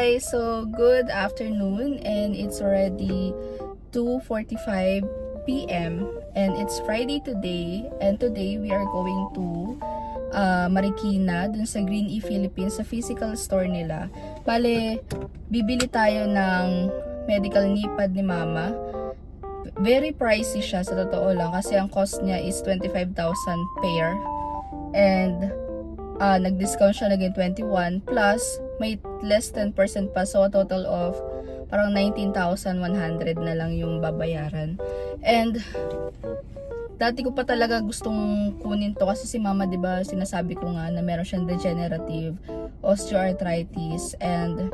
guys! So, good afternoon and it's already 2:45 p.m. and it's Friday today and today we are going to Marikina dun sa Green E Philippines sa physical store nila. Bale, bibili tayo ng medical knee pad ni mama. Very pricey siya sa totoo lang kasi ang cost niya is 25,000 pair and nag-discount siya naging 21 plus may less 10% pa, so a total of parang 19,100 na lang yung babayaran. And dati ko pa talaga gustong kunin to kasi si mama, 'di ba, sinasabi ko nga na meron siyang degenerative osteoarthritis and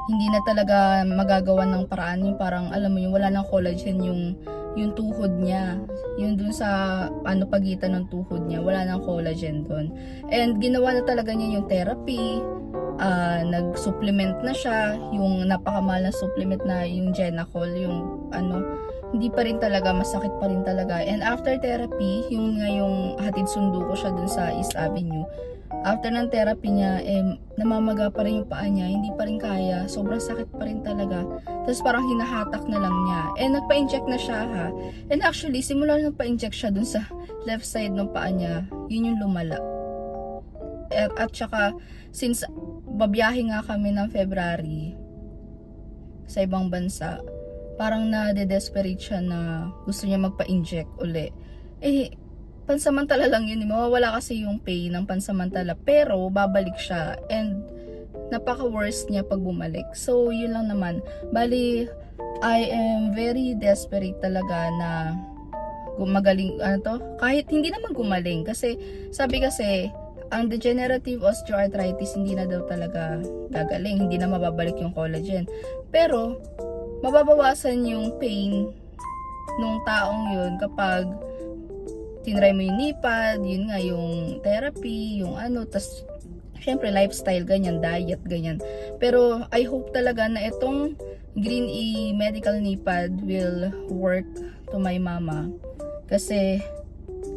hindi na talaga magagawa ng paraan yung parang alam mo yung wala nang collagen yung tuhod niya, yung dun sa pagitan ng tuhod niya, wala nang collagen dun. And ginawa na talaga niya yung therapy, nag-supplement na siya, yung napakamahal na supplement na yung Genacol, yung hindi pa rin talaga, masakit pa rin talaga. And after therapy, yung hatid sundo ko siya dun sa East Avenue. After ng therapy niya, namamaga pa rin yung paa niya, hindi pa rin kaya, sobrang sakit pa rin talaga. Tapos parang hinahatak na lang niya. And nagpa-inject na siya ha. And actually, simula na nagpa-inject siya dun sa left side ng paa niya, yun yung lumala. At saka, since babiyahe nga kami ng February sa ibang bansa, parang na-desperate siya na gusto niya magpa-inject uli. Pansamantala lang yun, mawawala kasi yung pain ng pansamantala, pero babalik siya and napaka-worst niya pag bumalik. So yun lang naman. Bali, I am very desperate talaga na gumagaling, kahit hindi naman gumaling kasi sabi kasi ang degenerative osteoarthritis hindi na daw talaga gagaling, hindi na mababalik yung collagen, pero mababawasan yung pain nung taong yun kapag tinry mo yung knee pad, yun nga yung therapy, yung tas syempre lifestyle, ganyan, diet, ganyan. Pero I hope talaga na itong Green E medical knee pad will work to my mama. Kasi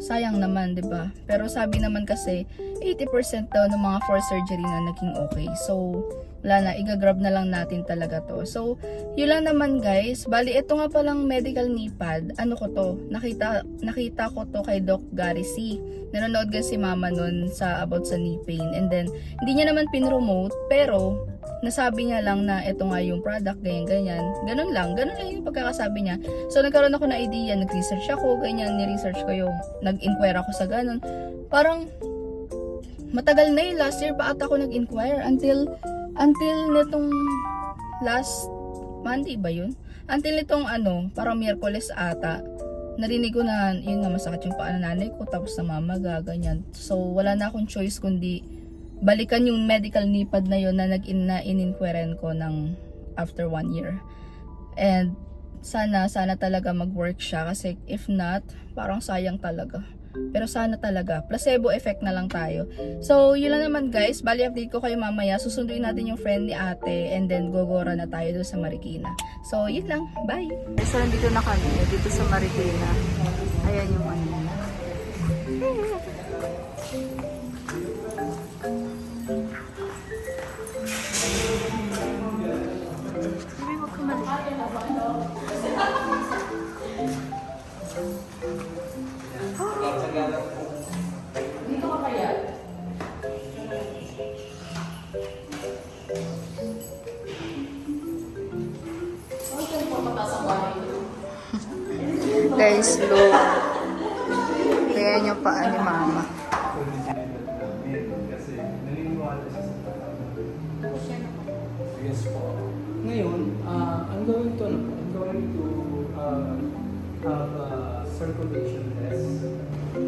sayang naman, 'di ba? Pero sabi naman kasi 80% daw ng mga for surgery na naging okay. So wala na, igagrab na lang natin talaga to. So, yun lang naman guys. Bali, ito nga palang medical knee pad. Ano ko to? Nakita ko to kay Doc Gary C. Nanonood kasi si mama nun about sa knee pain. And then, hindi niya naman pinromote, pero nasabi niya lang na ito nga yung product, ganyan. Ganun lang yung pagkakasabi niya. So, nagkaroon ako na idea, nag-research ako, ganyan, ni-research ko yung, nag-inquire ako sa ganun. Parang, matagal na last year pa ata ako nag-inquire until nitong last Monday ba yun? Until nitong parang Miyerkules ata, narinig ko na yun na masakit yung paa ng nanay ko, tapos namamaga, ganyan. So wala na akong choice kundi balikan yung medical knee pad na yun na in-inquiren ko ng after 1 year. And sana talaga mag-work siya kasi if not, parang sayang talaga. Pero sana talaga, placebo effect na lang tayo. So, yun lang naman guys. Bali, update ko kayo mamaya. Susunduin natin yung friend ni ate and then gogora na tayo doon sa Marikina. So, yun lang. Bye! So, nandito na kami. Dito sa Marikina. Ayan yung dito ka kaya? Guys, look. Kaya niyo paa ni mama. Yes po. Ngayon, I'm going to have a circulation test.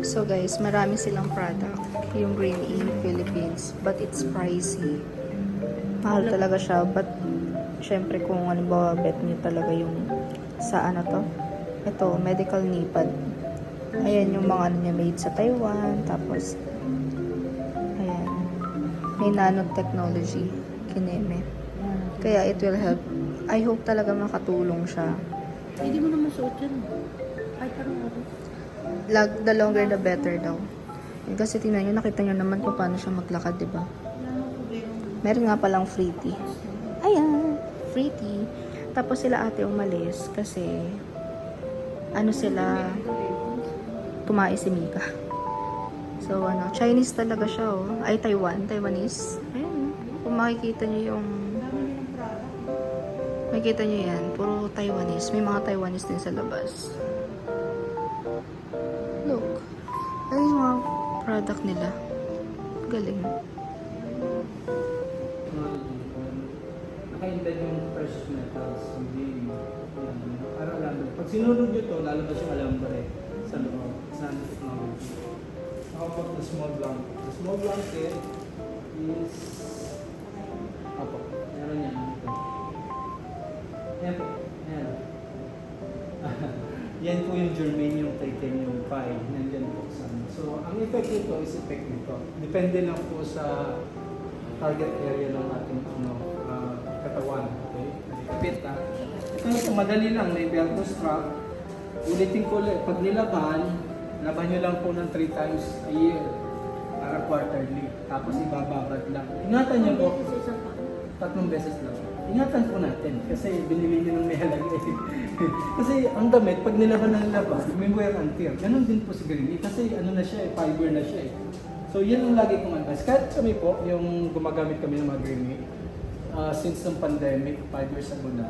So guys, marami silang product, yung Green E Philippines, but it's pricey. Mahal talaga siya, but syempre kung ba bet nyo talaga yung sa ito, medical knee pad. Ayan yung mga niya made sa Taiwan, tapos ayan, may nanotechnology, kineme. Kaya it will help. I hope talaga makatulong siya. Hindi mo naman suot yan. Ay, parang The longer the better daw. Kasi tingnan nyo, nakita nyo naman kung paano siya maglakad, diba? Meron nga palang free tea. Ayan, free tea. Tapos sila ate umalis kasi ano sila, tumae si Mika. So ano, Chinese talaga siya oh. Ay Taiwanese. Ayan, kung makikita niyo yung makikita niyo yan, puro Taiwanese. May mga Taiwanese din sa labas. Look. Ano yung mga product nila? Galing. Naka-embed yung precious metals. Hindi, yan, parang alambre. Pag sinunod nyo to, lalabas yung alambre sa loob, sa technology. How about the small blanket? The small blanket is, apo, meron yan dito. Yan po, yan. Yan po yung germanium titanium pie. Nandyan po sa ano. So, ang effect nito is effect nito. Depende lang po sa target area ng ating katawan. Okay? Kapit ha. Ito po, madali lang. May velcro strap. Ulitin ko ulit. Pag nilaban, laban nyo lang po ng 3 times a year. Para quarterly. Tapos ibababad lang. Ingatan nyo po. 3 beses lang. Ingatan po natin. Kasi binili nyo ng may halaga eh. Kasi ang damit, pag nilaban ng laban, may wear and tear. Ganon din po si Greenie. Kasi ano na siya eh, fiber na siya eh. So yan ang lagi kong advice. Kahit kami po, yung gumagamit kami ng mga Greenie, since ng pandemic, 5 years ago na,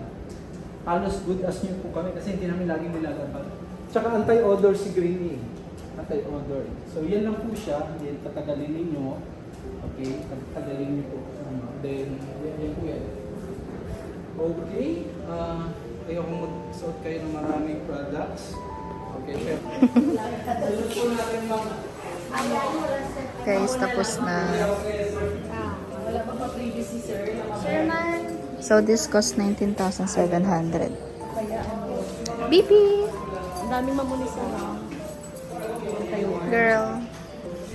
halos good as new po kami kasi hindi namin laging nilalaban. Tsaka anti-odor si Greenie. Anti-odor. So yan lang po siya. Yan, tatagalin ninyo. Okay, tatagalin niyo po. Then, yan po yan. Okay. Ayokong mag-suot kayo ng maraming products. Okay, chef. Sunod po natin mga... Guys, tapos na. Wala pa pa previous si sir. So, this cost 19,700. BP! Ang daming mamuli sa Taiwan. Girl.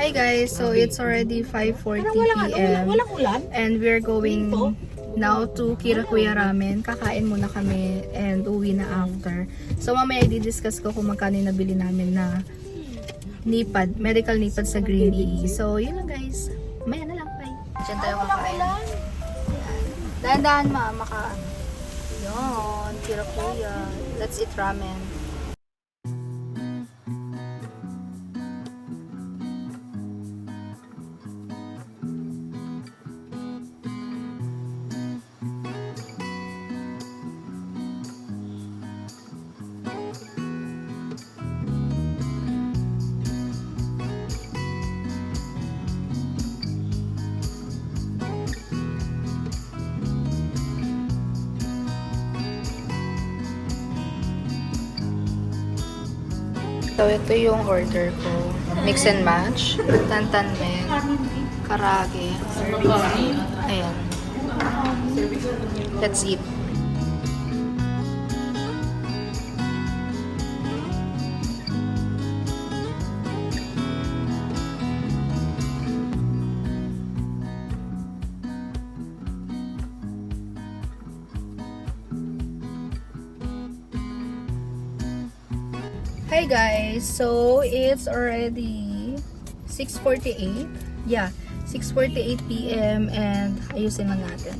Hi guys, so it's already 5:40 p.m. Walang ulan? And we're going now to Kirakuya Ramen. Kakain muna kami and uwi na after. So mamaya i-discuss ko kung magkano yung nabili namin na nipad, medical nipad sa Greenie. So yun lang guys. Maya na lang, bye. Diyan tayo kakain. Dahan-dahan maka yun, Kirakuya. Let's eat ramen. So, ito yung order ko. Mix and match. Tantan men. Karage. Ayan. Let's eat. Hi guys, so it's already 6:48. Yeah, 6:48 p.m. and ayusin lang natin.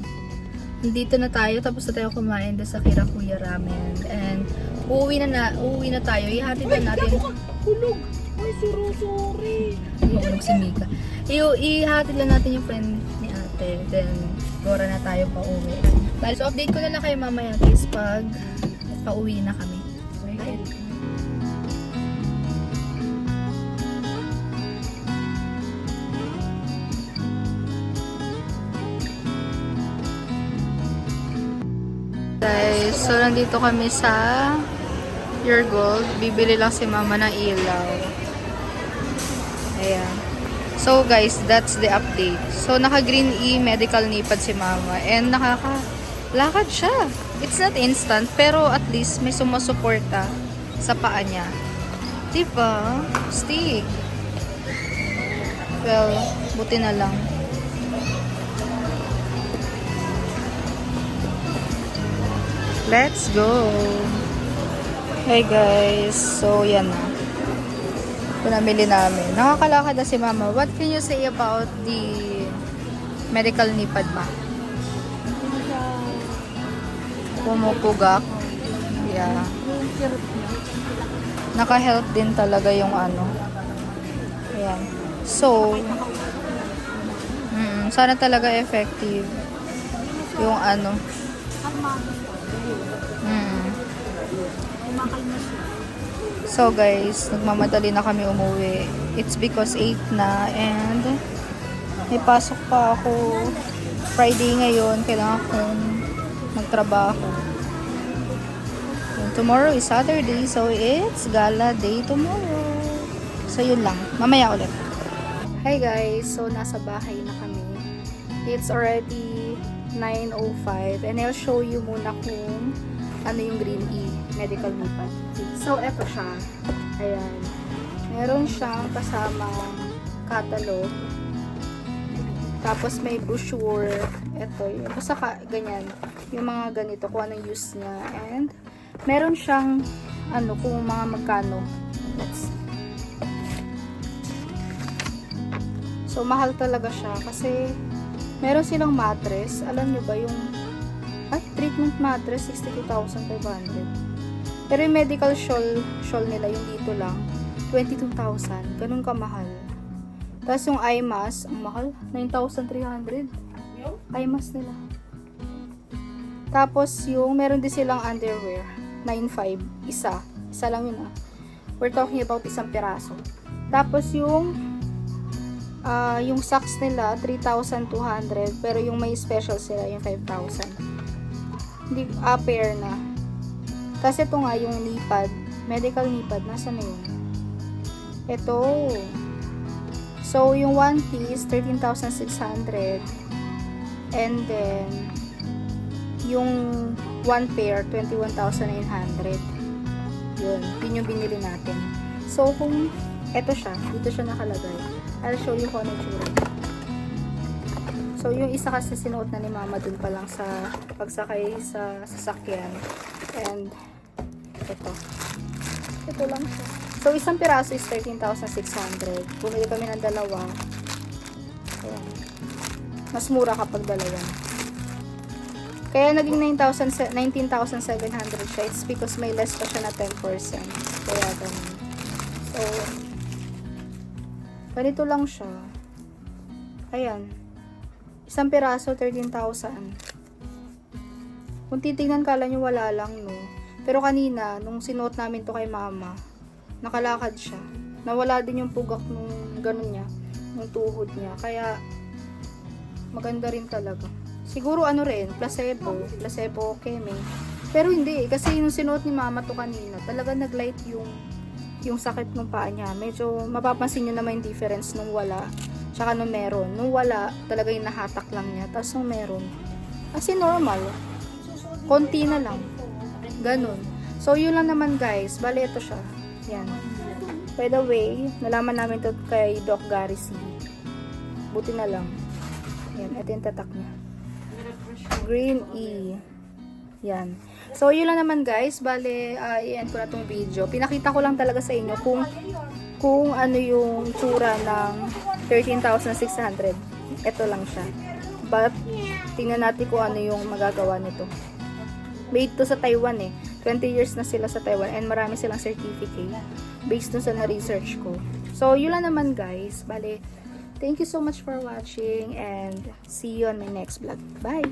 Nandito na tayo, tapos na tayo kumain doon sa Kirakuya Ramen and uuwi na tayo. Ihatid na natin. Hulog! Ay, sorry. Hulog si Mika. Ihatid lang natin yung friend ni ate. Then, gora na tayo pa uwi. So, update ko na lang kayo mamaya guys pag pauwi na kami. Bye. Guys, so nandito kami sa Your Gold. Bibili lang si mama ng ilaw. Ayan. So guys, that's the update. So naka-green medical nipad si mama. And nakakalakad siya. It's not instant, pero at least may sumusuporta sa paa niya. Diba? Stick. Well, buti na lang. Let's go! Hey guys, so yan na. Ito namili namin. Nakakalakad na si mama. What can you say about the Medical nipad ba? Hindi siya, Pumupugak. Yeah. yung kirot niya. Naka-help din talaga yung ano. Ayan. So, sana talaga effective yung ano. Kumakalma siya. So guys, nagmamadali na kami umuwi. It's because 8 na and may pasok pa ako. Friday ngayon, kailangan kong magtrabaho. And tomorrow is Saturday, so it's gala day tomorrow. So yun lang, mamaya ulit. Hi guys, so nasa bahay na kami. It's already 9:05 and I'll show you muna kung ano yung Green E medical nipad. So eto siya. Ayan. Meron siyang kasamang catalog. Tapos may brochure. Eto, basta ganyan. Yung mga ganito, kung anong use niya. And meron siyang ano, kung mga magkano. So mahal talaga siya kasi meron silang mattress. Alam nyo ba yung treatment mattress 62,500. Pero yung medical shawl nila yung dito lang 22,000. Ganun kamahal. Tapos yung eye mask, ang mahal, 9,300. Eye mask nila. Tapos yung meron din silang underwear, 9,500. Isa lang yun We're talking about isang piraso. Tapos yung socks nila 3,200, pero yung may special sila yung 5,000. Hindi pair na. Kasi ito nga yung nipad, medical nipad, nasa na yun? Ito. So yung one piece 13,600 and then yung one pair 21,900. Yun yung binili natin. So kung ito siya, dito siya nakalagay. I'll show you kung ano yung tsura. So, yung isa kasi sinuot na ni Mama dun pa lang sa pagsakay sa sasakyan. And, ito lang siya. So, isang piraso is 13,600. Bumili kami ng dalawa. Ayan. Mas mura kapag dalawa. Kaya naging 19,700 siya. It's because may less pa siya na 10%. Kaya ganun. So, ganito lang siya. Ayan. Isang piraso, 13,000. Kung titignan kala nyo wala lang, no? Pero kanina, nung sinuot namin to kay Mama, nakalakad siya. Nawala din yung pugak nung ganun niya, nung tuhod niya. Kaya, maganda rin talaga. Siguro ano rin, placebo keme. Pero hindi, kasi yung sinuot ni Mama to kanina, talaga naglight yung sakit ng paa niya. Medyo mapapansin nyo naman yung difference nung wala tsaka nung meron. Nung wala, talaga yung nahatak lang niya. Tapos nung meron, kasi normal. Konti na lang. Ganun. So, yun lang naman guys. Bale, ito siya. Yan. By the way, nalaman namin to kay Doc Gary C. Buti na lang. Yan. Ito yung tatak niya. Green E. Yan. So, yun lang naman guys. Bale, i-end ko na tong video. Pinakita ko lang talaga sa inyo kung ano yung tsura ng 13,600. Ito lang siya. But, tingnan natin kung ano yung magagawa nito. Made to sa Taiwan 20 years na sila sa Taiwan and marami silang certificate based dun sa na-research ko. So, yun lang naman guys. Bale, thank you so much for watching and see you on my next vlog. Bye!